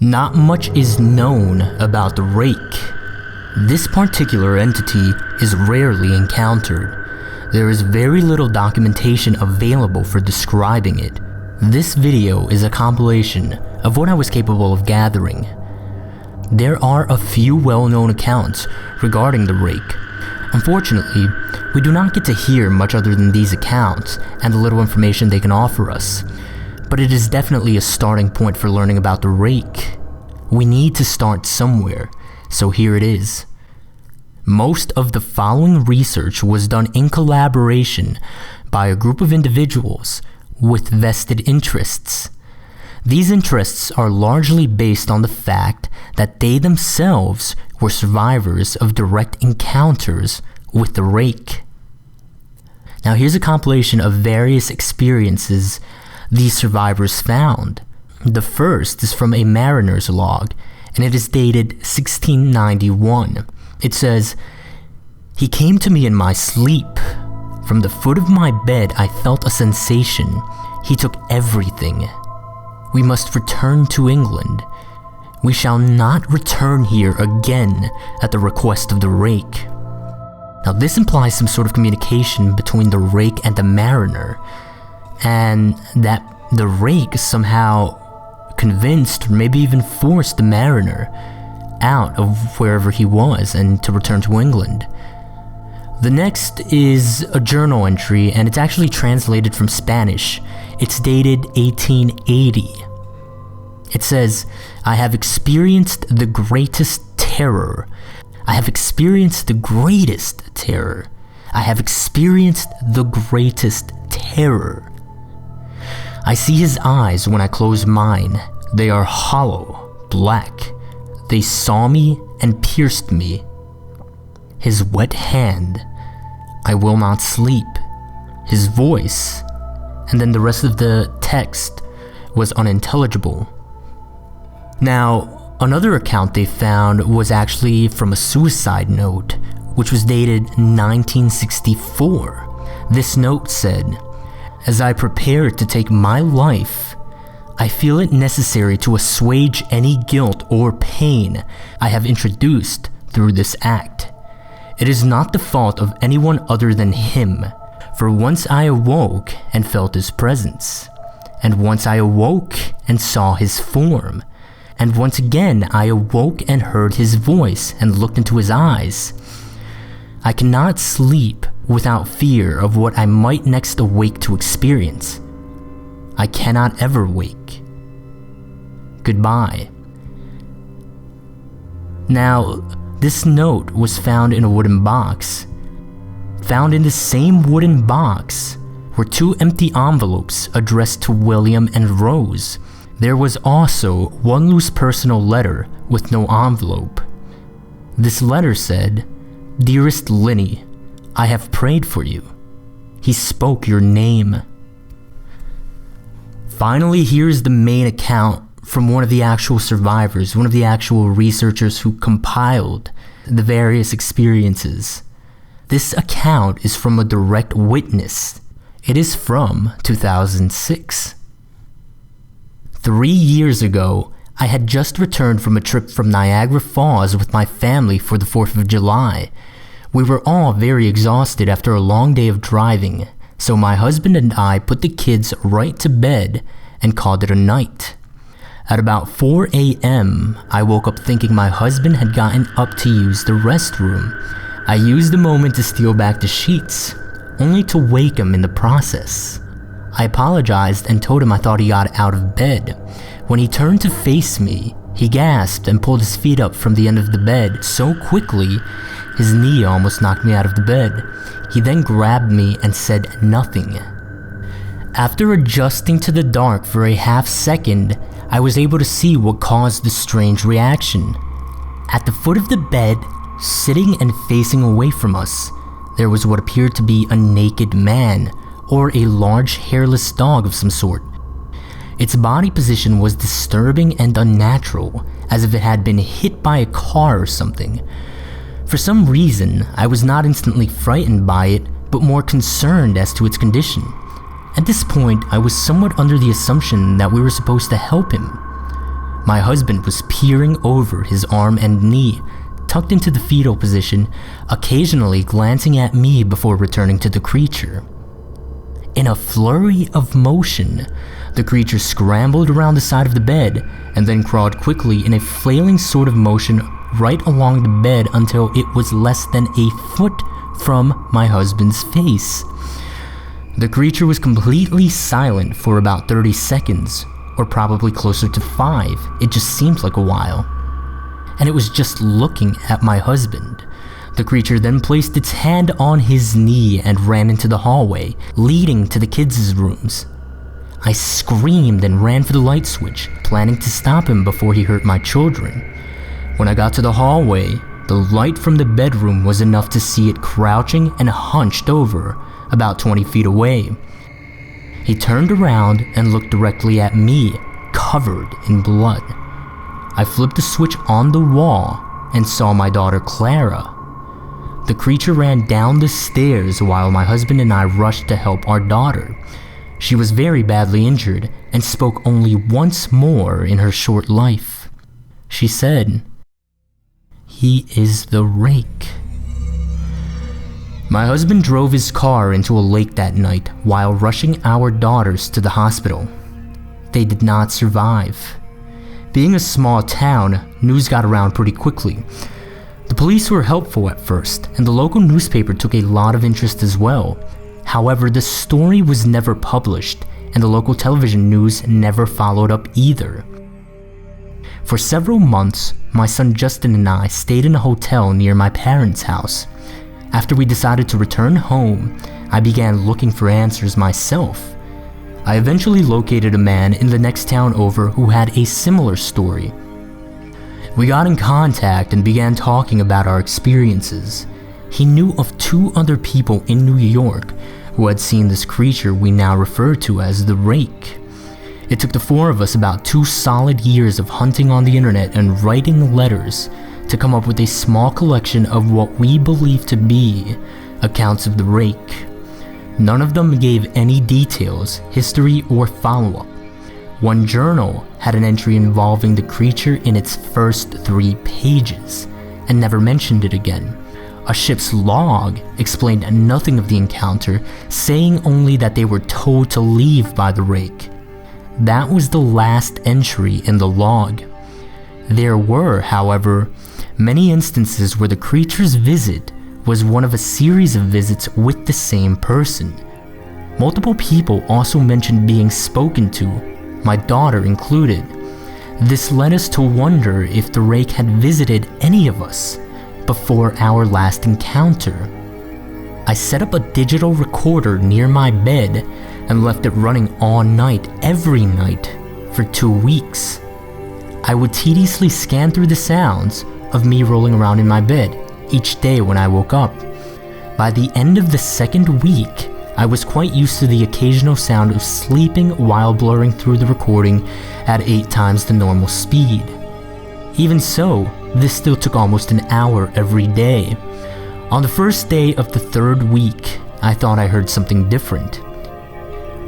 Not much is known about the rake. This particular entity is rarely encountered. There is very little documentation available for describing it. This video is a compilation of what I was capable of gathering. There are a few well-known accounts regarding the rake. Unfortunately, we do not get to hear much other than these accounts and the little information they can offer us, but it is definitely a starting point for learning about the rake. We need to start somewhere, so here it is. Most of the following research was done in collaboration by a group of individuals with vested interests. These interests are largely based on the fact that they themselves were survivors of direct encounters with the rake. Now here's a compilation of various experiences these survivors found. The first is from a mariner's log, and it is dated 1691. It says, "He came to me in my sleep. From the foot of my bed I felt a sensation. He took everything. We must return to England. We shall not return here again at the request of the rake." Now this implies some sort of communication between the rake and the mariner, and that the rake somehow convinced or maybe even forced the mariner out of wherever he was and to return to England. The next is a journal entry, and it's actually translated from Spanish. It's dated 1880. It says, "I have experienced the greatest terror. I have experienced the greatest terror. I have experienced the greatest terror. I see his eyes when I close mine. They are hollow, black. They saw me and pierced me. His wet hand. I will not sleep. His voice." And then the rest of the text was unintelligible. Now, another account they found was actually from a suicide note, which was dated 1964. This note said, "As I prepare to take my life, I feel it necessary to assuage any guilt or pain I have introduced through this act. It is not the fault of anyone other than him, for once I awoke and felt his presence, and once I awoke and saw his form, and once again I awoke and heard his voice and looked into his eyes. I cannot sleep without fear of what I might next awake to experience. I cannot ever wake. Goodbye." Now, this note was found in a wooden box. Found in the same wooden box were 2 empty envelopes addressed to William and Rose. There was also 1 loose personal letter with no envelope. This letter said, "Dearest Linny, I have prayed for you." He spoke your name. Finally, here's the main account from one of the actual survivors, one of the actual researchers who compiled the various experiences. This account is from a direct witness. It is from 2006. 3 years ago, I had just returned from a trip from Niagara Falls with my family for the 4th of July. We were all very exhausted after a long day of driving, so my husband and I put the kids right to bed and called it a night. At about 4 a.m., I woke up thinking my husband had gotten up to use the restroom. I used the moment to steal back the sheets, only to wake him in the process. I apologized and told him I thought he got out of bed. When he turned to face me, he gasped and pulled his feet up from the end of the bed so quickly, his knee almost knocked me out of the bed. He then grabbed me and said nothing. After adjusting to the dark for a half second, I was able to see what caused the strange reaction. At the foot of the bed, sitting and facing away from us, there was what appeared to be a naked man, or a large hairless dog of some sort. Its body position was disturbing and unnatural, as if it had been hit by a car or something. For some reason, I was not instantly frightened by it, but more concerned as to its condition. At this point, I was somewhat under the assumption that we were supposed to help him. My husband was peering over his arm and knee, tucked into the fetal position, occasionally glancing at me before returning to the creature. In a flurry of motion, the creature scrambled around the side of the bed and then crawled quickly in a flailing sort of motion right along the bed until it was less than a foot from my husband's face. The creature was completely silent for about 30 seconds, or probably closer to 5. It just seemed like a while. And it was just looking at my husband. The creature then placed its hand on his knee and ran into the hallway, leading to the kids' rooms. I screamed and ran for the light switch, planning to stop him before he hurt my children. When I got to the hallway, the light from the bedroom was enough to see it crouching and hunched over, about 20 feet away. He turned around and looked directly at me, covered in blood. I flipped the switch on the wall and saw my daughter Clara. The creature ran down the stairs while my husband and I rushed to help our daughter. She was very badly injured and spoke only once more in her short life. She said, "He is the rake." My husband drove his car into a lake that night while rushing our daughters to the hospital. They did not survive. Being a small town, news got around pretty quickly. The police were helpful at first, and the local newspaper took a lot of interest as well. However, the story was never published, and the local television news never followed up either. For several months, my son Justin and I stayed in a hotel near my parents' house. After we decided to return home, I began looking for answers myself. I eventually located a man in the next town over who had a similar story. We got in contact and began talking about our experiences. He knew of 2 other people in New York who had seen this creature we now refer to as the rake. It took the 4 of us about 2 solid years of hunting on the internet and writing letters to come up with a small collection of what we believe to be accounts of the rake. None of them gave any details, history, or follow-up. One journal had an entry involving the creature in its first 3 pages, and never mentioned it again. A ship's log explained nothing of the encounter, saying only that they were told to leave by the rake. That was the last entry in the log. There were, however, many instances where the creature's visit was one of a series of visits with the same person. Multiple people also mentioned being spoken to, my daughter included. This led us to wonder if the rake had visited any of us before our last encounter. I set up a digital recorder near my bed and left it running all night, every night, for 2 weeks. I would tediously scan through the sounds of me rolling around in my bed each day when I woke up. By the end of the 2nd week, I was quite used to the occasional sound of sleeping while blurring through the recording at 8 times the normal speed. Even so, this still took almost an hour every day. On the first day of the 3rd week, I thought I heard something different.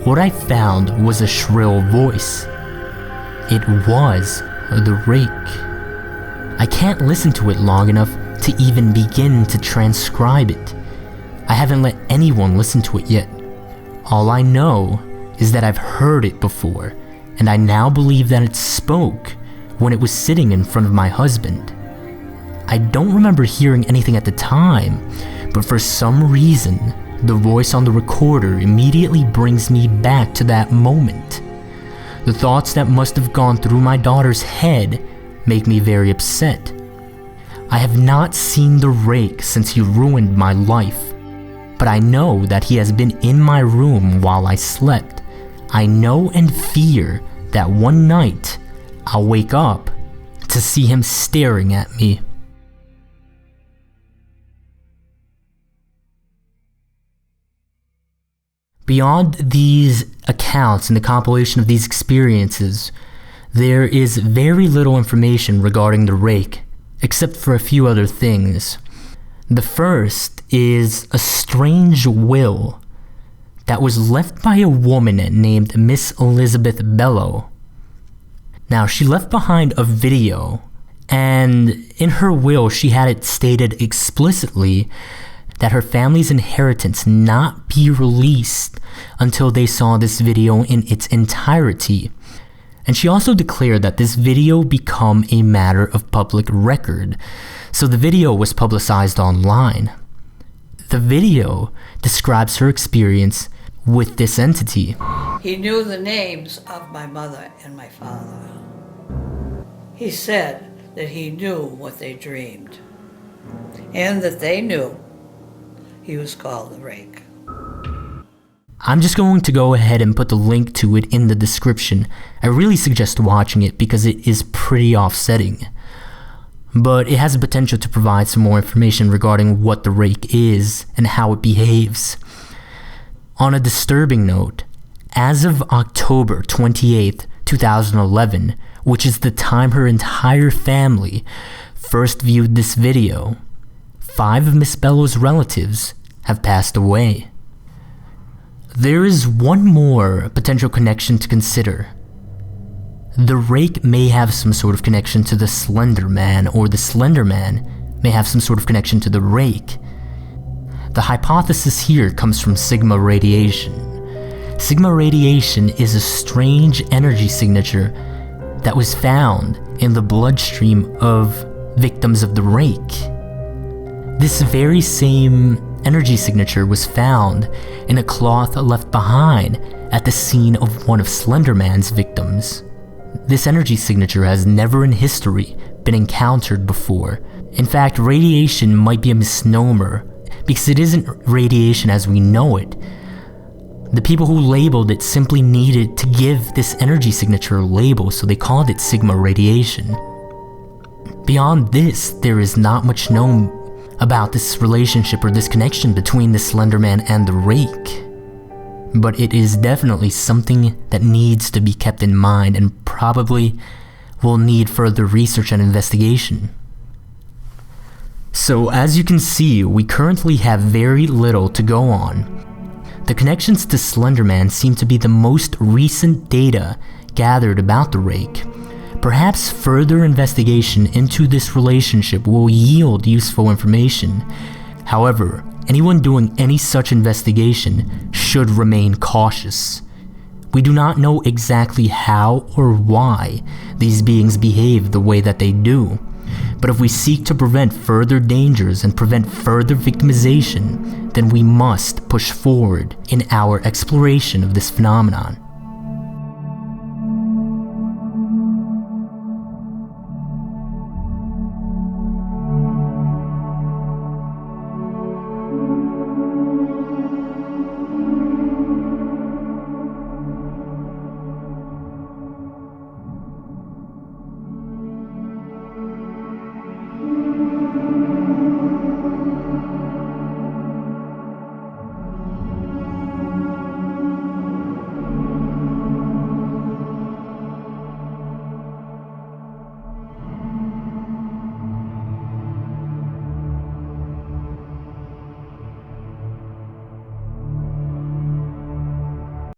What I found was a shrill voice. It was the rake. I can't listen to it long enough to even begin to transcribe it. I haven't let anyone listen to it yet. All I know is that I've heard it before, and I now believe that it spoke when it was sitting in front of my husband. I don't remember hearing anything at the time, but for some reason, the voice on the recorder immediately brings me back to that moment. The thoughts that must have gone through my daughter's head make me very upset. I have not seen the rake since he ruined my life, but I know that he has been in my room while I slept. I know and fear that one night I'll wake up to see him staring at me. Beyond these accounts and the compilation of these experiences, there is very little information regarding the rake, except for a few other things. The first is a strange will that was left by a woman named Miss Elizabeth Bellow. Now, she left behind a video, and in her will, she had it stated explicitly that her family's inheritance not be released until they saw this video in its entirety. And she also declared that this video become a matter of public record, so the video was publicized online. The video describes her experience with this entity. He knew the names of my mother and my father. He said that he knew what they dreamed, and that they knew he was called the rake. I'm just going to go ahead and put the link to it in the description. I really suggest watching it because it is pretty offsetting. But it has the potential to provide some more information regarding what the rake is and how it behaves. On a disturbing note, as of October 28th, 2011, which is the time her entire family first viewed this video, 5 of Miss Bellow's relatives have passed away. There is one more potential connection to consider. The rake may have some sort of connection to the Slender Man, or the Slender Man may have some sort of connection to the rake. The hypothesis here comes from Sigma radiation. Sigma radiation is a strange energy signature that was found in the bloodstream of victims of the rake. This very same energy signature was found in a cloth left behind at the scene of one of Slender Man's victims. This energy signature has never in history been encountered before. In fact, radiation might be a misnomer because it isn't radiation as we know it. The people who labeled it simply needed to give this energy signature a label, so they called it Sigma radiation. Beyond this, there is not much known about this relationship or this connection between the Slender Man and the rake. But it is definitely something that needs to be kept in mind and probably will need further research and investigation. So as you can see, we currently have very little to go on. The connections to Slender Man seem to be the most recent data gathered about the rake. Perhaps further investigation into this relationship will yield useful information. However, anyone doing any such investigation should remain cautious. We do not know exactly how or why these beings behave the way that they do, but if we seek to prevent further dangers and prevent further victimization, then we must push forward in our exploration of this phenomenon.